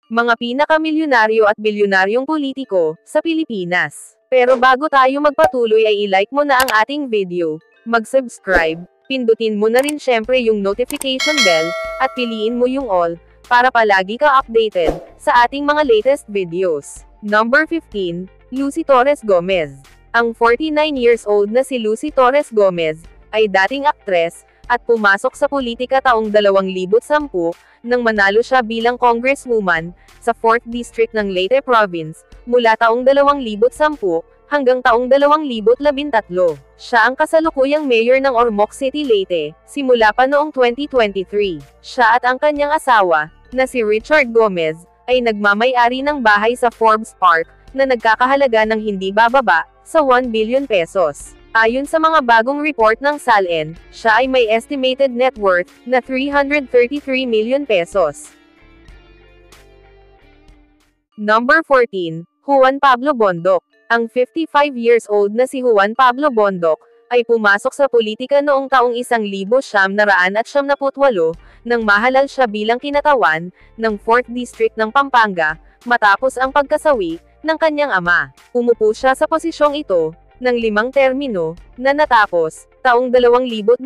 Mga pinakamilyonaryo at bilyonaryong politiko sa Pilipinas. Pero bago tayo magpatuloy ay i-like mo na ang ating video, mag-subscribe, pindutin mo na rin syempre yung notification bell, at piliin mo yung all, para palagi ka updated sa ating mga latest videos. Number 15, Lucy Torres Gomez. Ang 49 years old na si Lucy Torres Gomez ay dating aktres at pumasok sa politika taong 2010 nang manalo siya bilang congresswoman sa 4th District ng Leyte Province mula taong 2010 hanggang taong 2013. Siya ang kasalukuyang mayor ng Ormoc City, Leyte, simula pa noong 2023. Siya at ang kanyang asawa, na si Richard Gomez, ay nagmamay-ari ng bahay sa Forbes Park, na nagkakahalaga ng hindi bababa sa 1 billion pesos. Ayon sa mga bagong report ng SALN, siya ay may estimated net worth na 333 million pesos. Number 14, Juan Pablo Bondoc. Ang 55 years old na si Juan Pablo Bondoc ay pumasok sa politika noong taong 1978 nang mahalal siya bilang kinatawan ng 4th District ng Pampanga, matapos ang pagkasawi ng kanyang ama. Umupo siya sa posisyong ito ng 5 termino, na natapos, taong 2022.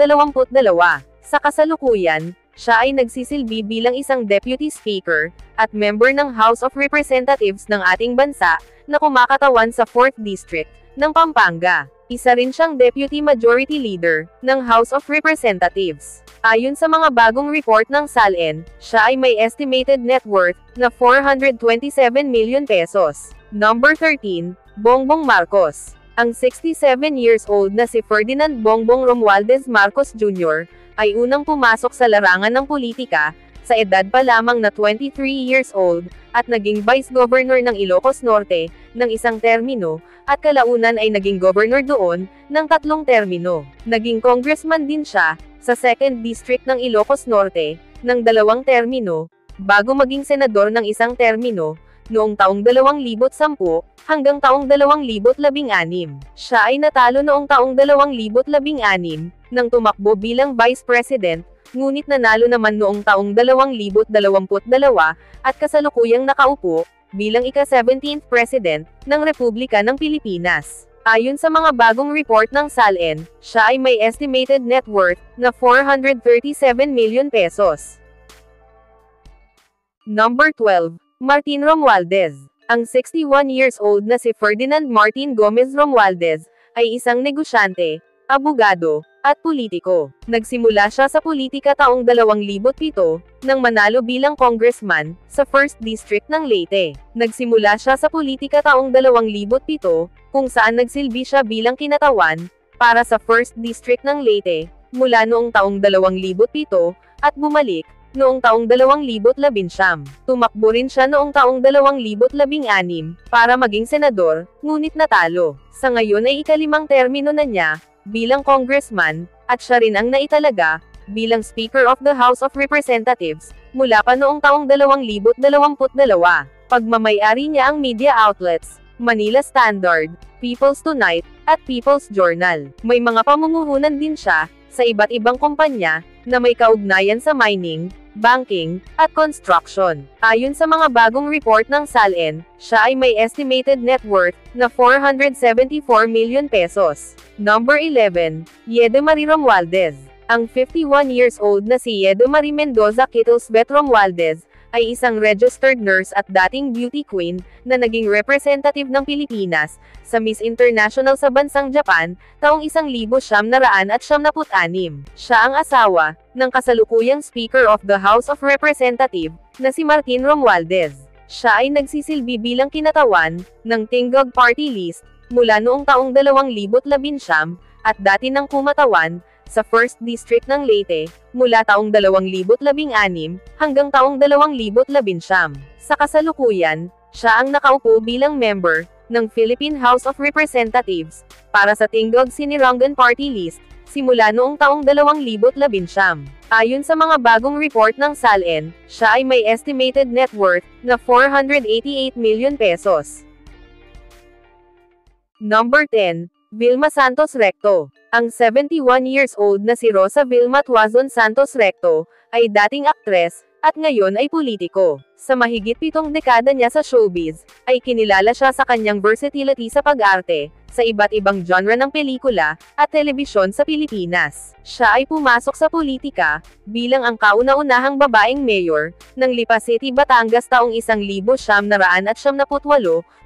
Sa kasalukuyan, siya ay nagsisilbi bilang isang Deputy Speaker, at member ng House of Representatives ng ating bansa, na kumakatawan sa 4th District ng Pampanga. Isa rin siyang Deputy Majority Leader ng House of Representatives. Ayon sa mga bagong report ng SALN, siya ay may estimated net worth na 427 million pesos. Number 13, Bongbong Marcos. Ang 67 years old na si Ferdinand Bongbong Romualdez Marcos Jr. ay unang pumasok sa larangan ng politika, sa edad pa lamang na 23 years old, at naging Vice Governor ng Ilocos Norte, ng 1 termino, at kalaunan ay naging Governor doon, ng 3 termino. Naging Congressman din siya, sa 2nd District ng Ilocos Norte, ng 2 termino, bago maging Senador ng 1 termino, noong taong 2010 hanggang taong 2016. Siya ay natalo noong taong 2016 nang tumakbo bilang Vice President, ngunit nanalo naman noong taong 2022 at kasalukuyang nakaupo bilang ika-17th President ng Republika ng Pilipinas. Ayon sa mga bagong report ng SALN, siya ay may estimated net worth na 437 million pesos. Number 12, Martin Romualdez. Ang 61 years old na si Ferdinand Martin Gomez Romualdez ay isang negosyante, abogado, at politiko. Nagsimula siya sa politika taong 2007 nang manalo bilang congressman sa 1st District ng Leyte. Nagsimula siya sa politika taong 2007 kung saan nagsilbi siya bilang kinatawan para sa 1st District ng Leyte mula noong taong 2007 at bumalik noong taong 2019. Tumakbo rin siya noong taong 2016 para maging senador, ngunit natalo. Sa ngayon ay ika-5 termino na niya bilang congressman, at siya rin ang naitalaga bilang Speaker of the House of Representatives mula pa noong taong 2022. Pagmamay-ari niya ang media outlets, Manila Standard, People's Tonight, at People's Journal. May mga pamumuhunan din siya sa iba't ibang kumpanya na may kaugnayan sa mining, banking, at construction. Ayon sa mga bagong report ng SALN, siya ay may estimated net worth na 474 million pesos. Number 11, Yede Marie Romualdez. Ang 51 years old na si Yede Marie Mendoza Kittlesbeth Romualdez ay isang registered nurse at dating beauty queen na naging representative ng Pilipinas sa Miss International sa bansang Japan taong 1976. Siya ang asawa ng kasalukuyang Speaker of the House of Representatives na si Martin Romualdez. Siya ay nagsisilbi bilang kinatawan ng Tinggog Party List mula noong taong 2019 at dati nang kumatawan sa 1st District ng Leyte, mula taong 2016 hanggang taong 2019. Sa kasalukuyan, siya ang nakaupo bilang member ng Philippine House of Representatives para sa Tinggog Sinirangan Party List simula noong taong 2019. Ayon sa mga bagong report ng SALN, siya ay may estimated net worth na 488 million pesos. Number 10, Vilma Santos Recto. Ang 71 years old na si Rosa Vilma Tuazon Santos Recto ay dating aktres at ngayon ay politiko. Sa mahigit 7 dekada niya sa showbiz, ay kinilala siya sa kanyang versatility sa pag-arte, sa iba't ibang genre ng pelikula, at telebisyon sa Pilipinas. Siya ay pumasok sa politika, bilang ang kauna-unahang babaeng mayor, ng Lipa City, Batangas taong 1978,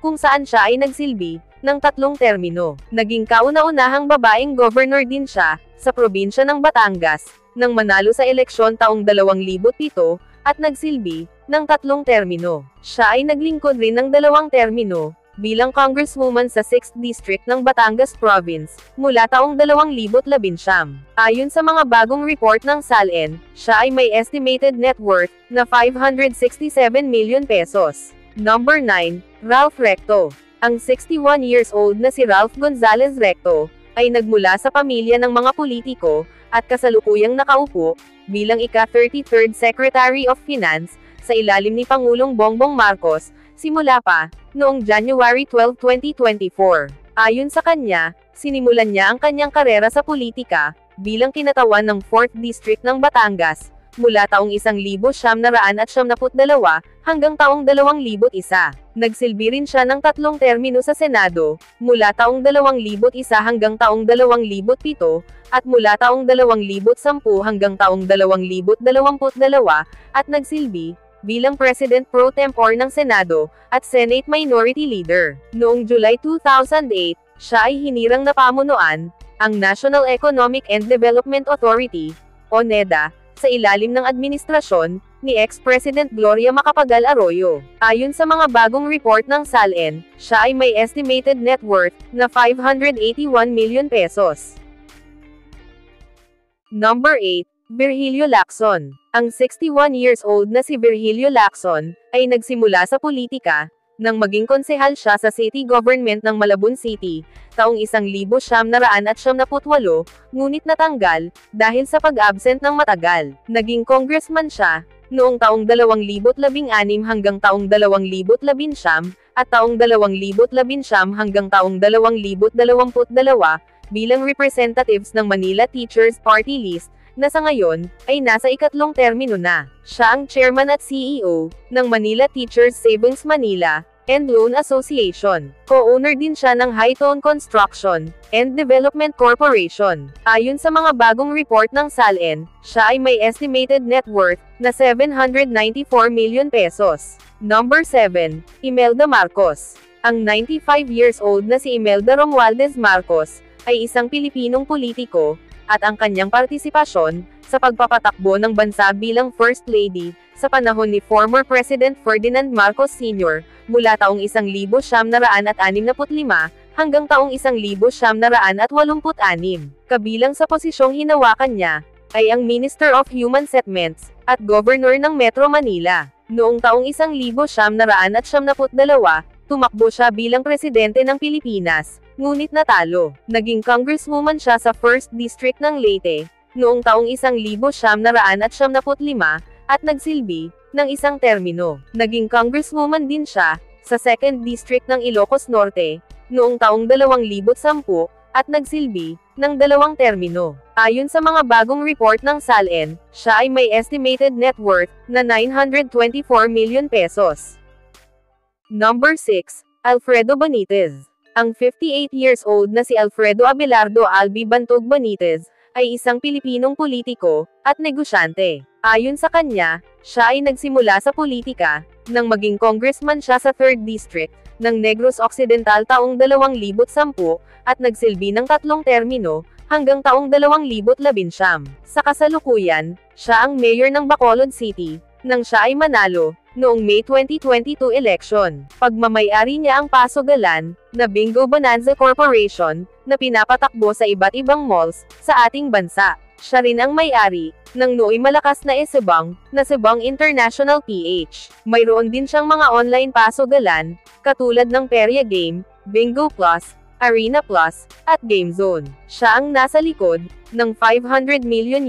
kung saan siya ay nagsilbi, ng 3 termino. Naging kauna-unahang babaeng governor din siya, sa probinsya ng Batangas, nang manalo sa eleksyon taong 2007, at nagsilbi, ng 3 termino. Siya ay naglingkod rin ng 2 termino, bilang congresswoman sa 6th District ng Batangas Province, mula taong 2019. Ayon sa mga bagong report ng SALN, siya ay may estimated net worth, na 567 million pesos. Number 9, Ralph Recto. Ang 61 years old na si Ralph Gonzalez Recto, ay nagmula sa pamilya ng mga politiko, at kasalukuyang nakaupo, bilang ika-33rd Secretary of Finance, sa ilalim ni Pangulong Bongbong Marcos, simula pa, noong January 12, 2024. Ayon sa kanya, sinimulan niya ang kanyang karera sa politika, bilang kinatawan ng 4th District ng Batangas, mula taong 1972 hanggang taong 2001. Nagsilbi rin siya ng 3 termino sa Senado, mula taong 2001 hanggang taong 2007, at mula taong 2010 hanggang taong 2022, at nagsilbi, bilang President Pro Tempore ng Senado, at Senate Minority Leader. Noong July 2008, siya ay hinirang na pamunuan, ang National Economic and Development Authority, o NEDA, sa ilalim ng administrasyon, ni ex-President Gloria Macapagal Arroyo. Ayon sa mga bagong report ng SALN, siya ay may estimated net worth, na 581 million pesos. Number 8, Virgilio Lacson. Ang 61 years old na si Virgilio Lacson, ay nagsimula sa politika, nang maging konsehal siya sa City Government ng Malabon City, taong 1978, ngunit natanggal, dahil sa pag-absent ng matagal. Naging congressman siya, noong taong 2016 hanggang taong 2019, at taong 2019 hanggang taong 2022, bilang representatives ng Manila Teachers Party List, na sa ngayon, ay nasa ikatlong termino na. Siya ang chairman at CEO, ng Manila Teachers Savings Manila, and Loan Association. Co-owner din siya ng Hightone Construction, and Development Corporation. Ayon sa mga bagong report ng SALN, siya ay may estimated net worth, na 794 million pesos. Number 7, Imelda Marcos. Ang 95 years old na si Imelda Romualdez Marcos, ay isang Pilipinong politiko, at ang kanyang partisipasyon, sa pagpapatakbo ng bansa bilang First Lady, sa panahon ni former President Ferdinand Marcos Sr., mula taong 1965 hanggang taong 1986. Kabilang sa posisyong hinawakan niya, ay ang Minister of Human Settlements, at Governor ng Metro Manila. Noong taong 1972, tumakbo siya bilang Presidente ng Pilipinas, ngunit natalo. Naging congresswoman siya sa 1st District ng Leyte, noong taong 1975, at nagsilbi, ng isang termino. Naging congresswoman din siya, sa 2nd District ng Ilocos Norte, noong taong 2010, at nagsilbi, ng 2 termino. Ayon sa mga bagong report ng SALN, siya ay may estimated net worth, na 924 million pesos. Number 6, Alfredo Benitez. Ang 58 years old na si Alfredo Abelardo Albi Bantog Benitez, ay isang Pilipinong politiko, at negosyante. Ayon sa kanya, siya ay nagsimula sa politika, nang maging congressman siya sa 3rd District, ng Negros Occidental taong 2010, at nagsilbi ng 3 termino, hanggang taong 2019. Sa kasalukuyan, siya ang mayor ng Bacolod City, nang siya ay manalo, noong May 2022 election. Pagmamay-ari niya ang Pasogalan, na Bingo Bonanza Corporation, na pinapatakbo sa iba't ibang malls, sa ating bansa. Siya rin ang may-ari, ng nooy malakas na Esebang, na Sebang International PH. Mayroon din siyang mga online Pasogalan, katulad ng Perya Game, Bingo Plus, Arena Plus, at Game Zone. Siya ang nasa likod, ng $500 million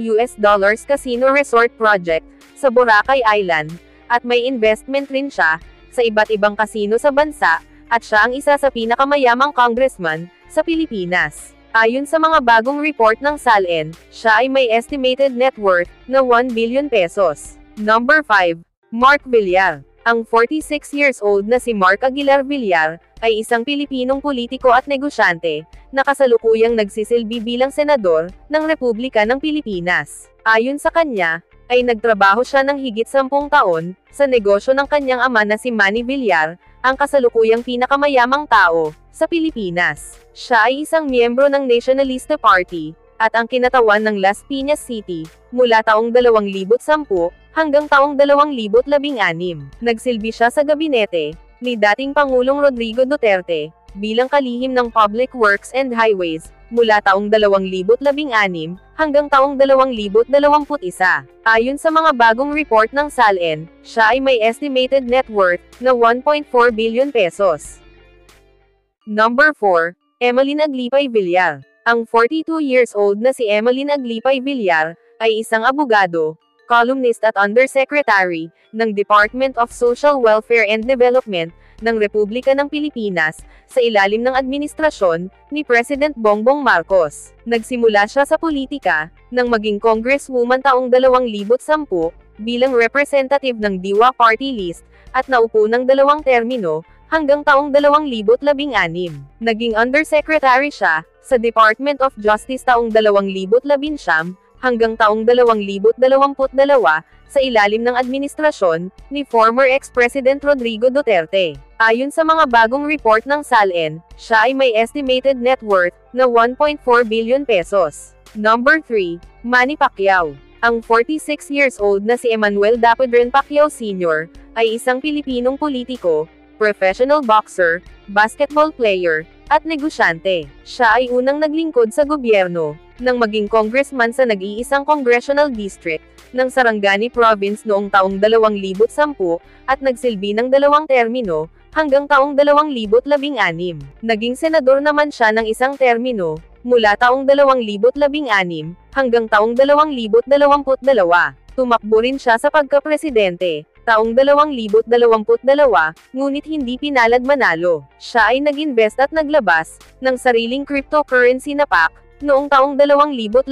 casino resort project, sa Boracay Island, at may investment rin siya, sa iba't ibang kasino sa bansa, at siya ang isa sa pinakamayamang congressman, sa Pilipinas. Ayon sa mga bagong report ng SALN, siya ay may estimated net worth, na 1 billion pesos. Number 5. Mark Villar. Ang 46 years old na si Mark Aguilar Villar, ay isang Pilipinong politiko at negosyante, na kasalukuyang nagsisilbi bilang senador, ng Republika ng Pilipinas. Ayon sa kanya, ay nagtrabaho siya ng higit 10 taon, sa negosyo ng kanyang ama na si Manny Villar, ang kasalukuyang pinakamayamang tao, sa Pilipinas. Siya ay isang miyembro ng Nationalista Party, at ang kinatawan ng Las Piñas City, mula taong 2010 hanggang taong 2016. Nagsilbi siya sa gabinete ni dating Pangulong Rodrigo Duterte, bilang kalihim ng Public Works and Highways, mula taong 2016 hanggang taong 2021. Ayon sa mga bagong report ng SALN, siya ay may estimated net worth na 1.4 billion pesos. Number 4. Emeline Aglipay Villar. Ang 42 years old na si Emeline Aglipay Villar, ay isang abogado, columnist at undersecretary, ng Department of Social Welfare and Development, ng Republika ng Pilipinas, sa ilalim ng administrasyon, ni President Bongbong Marcos. Nagsimula siya sa politika, nang maging congresswoman taong 2010, bilang representative ng Diwa Party List, at naupo ng 2 termino, hanggang taong 2016. Naging undersecretary siya, sa Department of Justice taong 2019, hanggang taong 2022, sa ilalim ng administrasyon, ni former ex-President Rodrigo Duterte. Ayon sa mga bagong report ng SALN, siya ay may estimated net worth, na 1.4 billion pesos. Number 3. Manny Pacquiao. Ang 46 years old na si Emmanuel Dapadren Pacquiao Sr., ay isang Pilipinong politiko, professional boxer, basketball player, at negosyante. Siya ay unang naglingkod sa gobyerno, nang maging congressman sa nag-iisang congressional district, ng Sarangani Province noong taong 2010, at nagsilbi ng 2 termino, hanggang taong 2016. Naging senador naman siya ng 1 termino, mula taong 2016, hanggang taong 2022. Tumakbo rin siya sa pagka-presidente, taong 2022, ngunit hindi pinalad manalo. Siya ay nag-invest at naglabas, ng sariling cryptocurrency na PAC, noong taong 2019.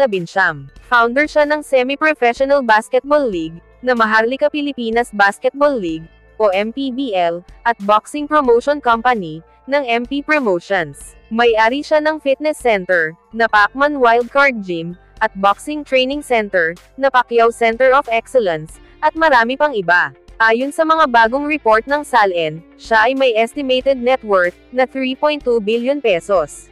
Founder siya ng Semi-Professional Basketball League, na Maharlika Pilipinas Basketball League, o MPBL, at Boxing Promotion Company, ng MP Promotions. May-ari siya ng fitness center, na Pacman Wildcard Gym, at Boxing Training Center, na Pacquiao Center of Excellence, at marami pang iba. Ayon sa mga bagong report ng SALN, siya ay may estimated net worth, na 3.2 billion pesos.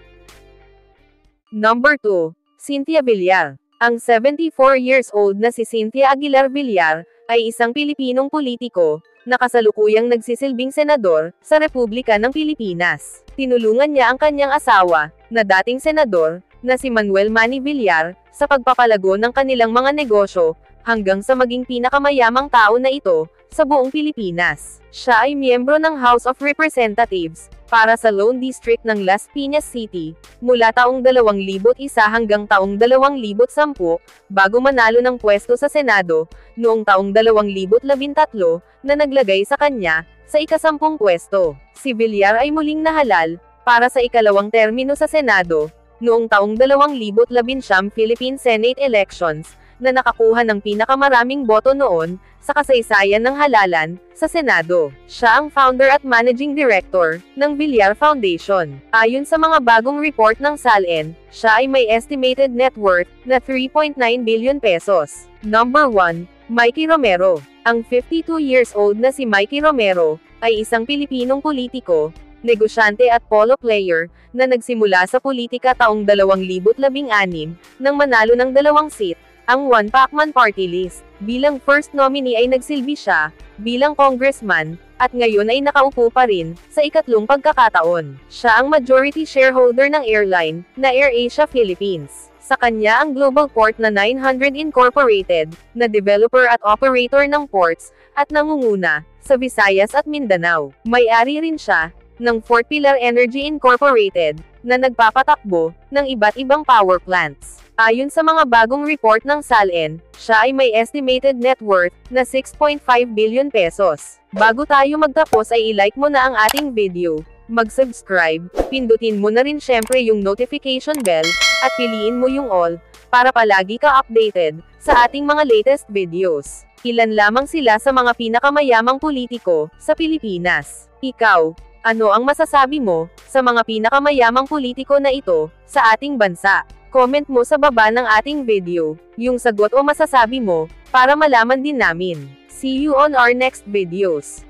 Number 2. Cynthia Villar. Ang 74 years old na si Cynthia Aguilar Villar, ay isang Pilipinong politiko, na kasalukuyang nagsisilbing senador, sa Republika ng Pilipinas. Tinulungan niya ang kanyang asawa, na dating senador, na si Manuel Manny Villar, sa pagpapalago ng kanilang mga negosyo, hanggang sa maging pinakamayamang tao na ito, sa buong Pilipinas. Siya ay miyembro ng House of Representatives, para sa Lone District ng Las Piñas City, mula taong 2001 hanggang taong 2010, bago manalo ng pwesto sa Senado, noong taong 2013, na naglagay sa kanya, sa ika-10 pwesto. Si Villar ay muling nahalal, para sa ika-2 termino sa Senado, noong taong 2019 Philippine Senate Elections, na nakakuha ng pinakamaraming boto noon, sa kasaysayan ng halalan, sa Senado. Siya ang founder at managing director, ng Villar Foundation. Ayon sa mga bagong report ng SALN, siya ay may estimated net worth, na 3.9 billion pesos. Number 1. Mikey Romero. Ang 52 years old na si Mikey Romero, ay isang Pilipinong politiko, negosyante at polo player, na nagsimula sa politika taong 2016, nang manalo ng 2 seat, ang One Pacman Party List. Bilang first nominee ay nagsilbi siya, bilang congressman, at ngayon ay nakaupo pa rin, sa ika-3 pagkakataon. Siya ang majority shareholder ng airline, na AirAsia Philippines. Sa kanya ang Global Port na 900 Incorporated, na developer at operator ng ports, at nangunguna, sa Visayas at Mindanao. May-ari rin siya, ng Fort Pilar Energy Incorporated, na nagpapatakbo, ng iba't ibang power plants. Ayon sa mga bagong report ng SALN, siya ay may estimated net worth, na 6.5 billion pesos. Bago tayo magtapos ay i-like mo na ang ating video, mag-subscribe, pindutin mo na rin syempre yung notification bell, at piliin mo yung all, para palagi ka updated, sa ating mga latest videos. Ilan lamang sila sa mga pinakamayamang politiko sa Pilipinas. Ikaw, ano ang masasabi mo sa mga pinakamayamang politiko na ito sa ating bansa? Comment mo sa baba ng ating video yung sagot o masasabi mo para malaman din namin. See you on our next videos.